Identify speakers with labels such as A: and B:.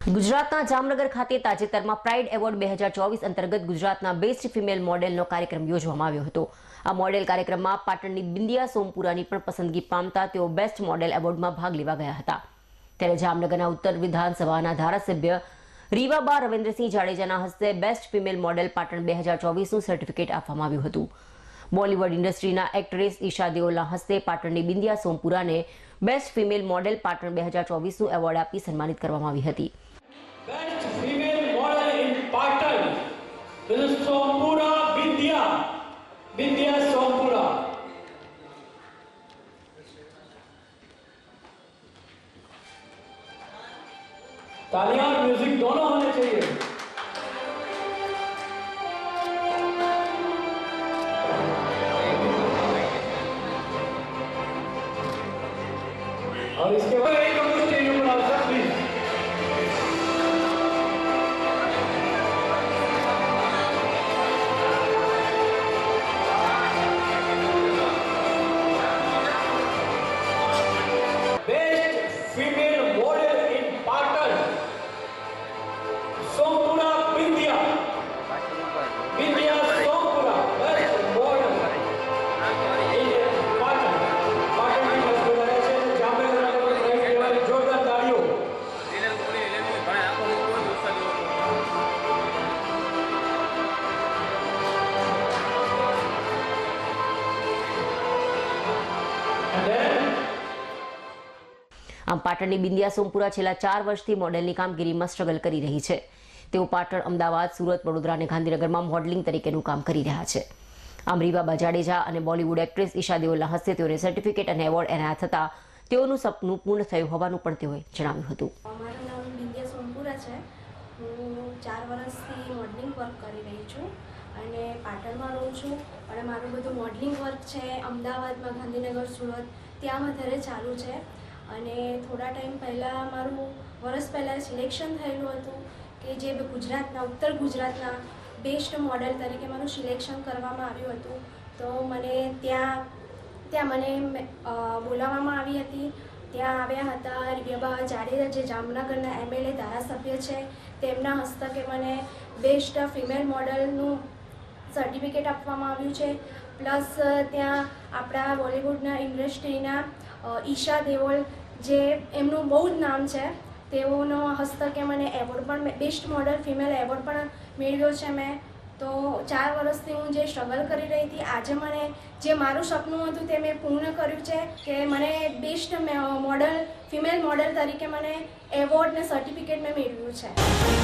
A: ગુજરાતના જામનગર ખાતે તાજેતરમાં પ્રાઇડ એવોર્ડ 2024 અંતર્ગત ગુજરાતના બેસ્ટ ફિમેલ મોડેલનો કાર્યક્રમ યોજવામાં આવ્યો હતો। આ મોડેલ કાર્યક્રમમાં પાટણની બિંદિયા સોમપુરાની પણ પસંદગી પામતા તેઓ બેસ્ટ મોડેલ એવોર્ડમાં ભાગ લેવા ગયા હતા। ત્યારે જામનગરના ઉત્તર વિધાનસભાના ધારાસભ્ય રીવાબા રવિન્દ્રસિંહ જાડેજાના હસ્તે બેસ્ટ ફિમેલ મોડેલ પાટણ 2024નું સર્ટિફિકેટ આપવામાં આવ્યું હતું। બોલિવૂડ ઇન્ડસ્ટ્રીના એક્ટ્રેસ ઈશા દેઓલના હસ્તે પાટણની બિંદિયા સોમપુરાને બેસ્ટ ફિમેલ મોડેલ પાટણ 2024નું એવોર્ડ આપી સન્માનિત કરવામાં આવી હતી।
B: Best female model in Patan. This is Sompura Bindya Sompura. तालियां और म्यूजिक दोनों होने चाहिए। और इसके बाद एक स्टेज पर आप सब please. Female model in Patan, Sompura Bindya Sompura, best model in Patan. Patan की बस बनाया है जामनगर में प्राइस वाले जोरदार तालियों। And then આમ પાટણની બિંદિયા સોમપુરા છેલ્લા 4 વર્ષથી મોડેલની કામગીરીમાં સ્ટ્રગલ કરી રહી છે। તેઓ પાટણ, અમદાવાદ, સુરત, વડોદરા અને ગાંધીનગરમાં મોડેલિંગ તરીકેનું કામ કરી રહ્યા છે। આમ રીવાબા જાડેજા અને બોલિવૂડ એક્ટ્રેસ ઈશા દેઓલના હસ્તે તેઓને સર્ટિફિકેટ અને એવોર્ડ એનાયત થતા તેઓનું સપનું પૂર્ણ થયું હોવાનું પણ તેઓએ જણાવ્યું હતું।
C: મારું નામ બિંદિયા સોમપુરા છે। હું 4 વર્ષથી મોડલિંગ વર્ક કરી રહી છું અને પાટણમાં રહું છું અને મારું બધું મોડલિંગ વર્ક છે અમદાવાદમાં, ગાંધીનગર, સુરત ત્યાં વધારે ચાલુ છે। અને થોડા ટાઈમ પહેલાં મારું વર્ષ પહેલાં સિલેક્શન થયેલું હતું કે જે ગુજરાતના ઉત્તર ગુજરાતના બેસ્ટ મોડેલ તરીકે મારું સિલેક્શન કરવામાં આવ્યું હતું। તો મને ત્યાં મને બોલાવવામાં આવી હતી। ત્યાં આવ્યા હતા રીવાબા જાડેજા જે જામનગરના MLA ધારાસભ્ય છે તેમના હસ્તકે મને બેસ્ટ ફિમેલ મોડલનું સર્ટિફિકેટ આપવામાં આવ્યું છે। પ્લસ ત્યાં આપણા બોલિવૂડના ઇન્ડસ્ટ્રીના ઈશા દેઓલ જે એમનું બહુ જ નામ છે તેઓનો હસ્તકે મને એવોર્ડ પણ બેસ્ટ મોડલ ફિમેલ એવોર્ડ પણ મેળવ્યો છે મેં। તો 4 વર્ષથી હું જે સ્ટ્રગલ કરી રહી હતી આજે મને જે મારું સપનું હતું તે મેં પૂર્ણ કર્યું છે કે મને બેસ્ટ મોડલ ફિમેલ મોડલ તરીકે મને એવોર્ડ ને સર્ટિફિકેટ મેં મેળવ્યું છે।